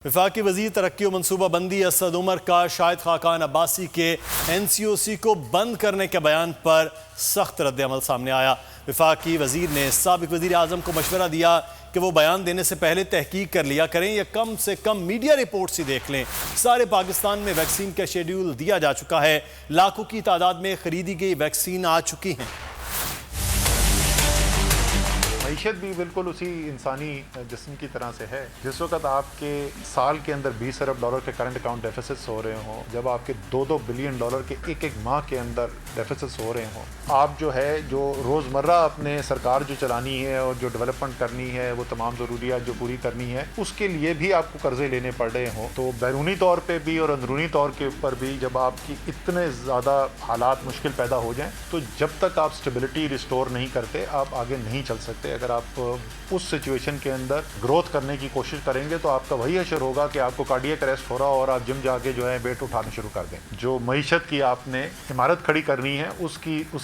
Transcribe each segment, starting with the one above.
وفاقی وزیر ترقی و منصوبہ بندی اسد عمر کا شاہد خاقان عباسی کے این سی او سی کو بند کرنے کے بیان پر سخت رد عمل سامنے آیا۔ وفاقی وزیر نے سابق وزیر اعظم کو مشورہ دیا کہ وہ بیان دینے سے پہلے تحقیق کر لیا کریں یا کم سے کم میڈیا رپورٹس ہی دیکھ لیں۔ سارے پاکستان میں ویکسین کا شیڈیول دیا جا چکا ہے، لاکھوں کی تعداد میں خریدی گئی ویکسین آ چکی ہیں۔ معیشت بھی بالکل اسی انسانی جسم کی طرح سے ہے۔ جس وقت آپ کے سال کے اندر 20 ارب ڈالر کے کرنٹ اکاؤنٹ ڈیفیسٹس ہو رہے ہوں، جب آپ کے 2 بلین ڈالر کے ایک ماہ کے اندر ڈیفیسٹس ہو رہے ہوں، آپ جو روزمرہ اپنے سرکار جو چلانی ہے اور جو ڈیولپمنٹ کرنی ہے، وہ تمام ضروریات جو پوری کرنی ہے، اس کے لیے بھی آپ کو قرضے لینے پڑ رہے ہوں، تو بیرونی طور پہ بھی اور اندرونی طور کے اوپر بھی جب آپ کی اتنے زیادہ حالات مشکل پیدا ہو جائیں تو جب تک آپ سٹیبلٹی ریسٹور نہیں کرتے آپ آگے نہیں چل سکتے۔ اگر آپ اس سچویشن کے اندر گروتھ کرنے کی کوشش کریں گے تو آپ کا وہی حشر ہوگا کہ آپ کو کارڈیک اریسٹ ہو رہا اور آپ جم جا کے ویٹ اٹھانا شروع کر دیں۔ جو معیشت کی آپ نے عمارت کھڑی کرنی ہے اس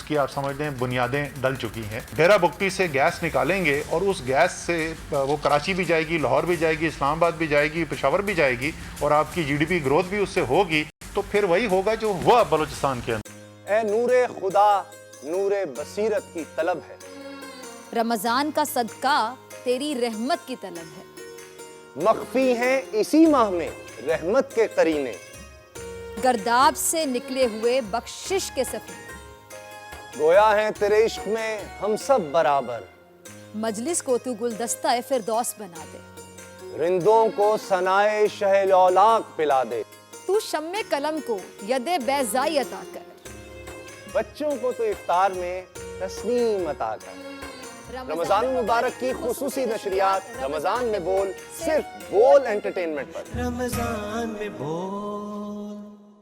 کی آپ سمجھ لیں بنیادیں ڈل چکی ہیں۔ ڈیرہ بگٹی سے گیس نکالیں گے اور اس گیس سے وہ کراچی بھی جائے گی، لاہور بھی جائے گی، اسلام آباد بھی جائے گی، پشاور بھی جائے گی اور آپ کی جی ڈی پی گروتھ بھی اس سے ہوگی، تو پھر وہی ہوگا جو ہوا بلوچستان کے اندر۔ اے نور خدا، نور بصیرت کی طلب ہے، رمضان کا صدقہ تیری رحمت کی طلب ہے، مخفی ہیں اسی ماہ میں رحمت کے قرینے، گرداب سے نکلے ہوئے بخشش کے سفیر، گویا ہیں تیرے عشق میں ہم سب برابر، مجلس کو تو گلدستہ فردوس بنا دے، رندوں کو ثنائے شہ لولاک پلا دے، تو شمع قلم کو ید بیضائی عطا کر، بچوں کو تو افطار میں تسنیم عطا کر۔ رمضان مبارک کی خصوصی نشریات رمضان میں بول، صرف بول انٹرٹینمنٹ پر۔ رمضان میں بول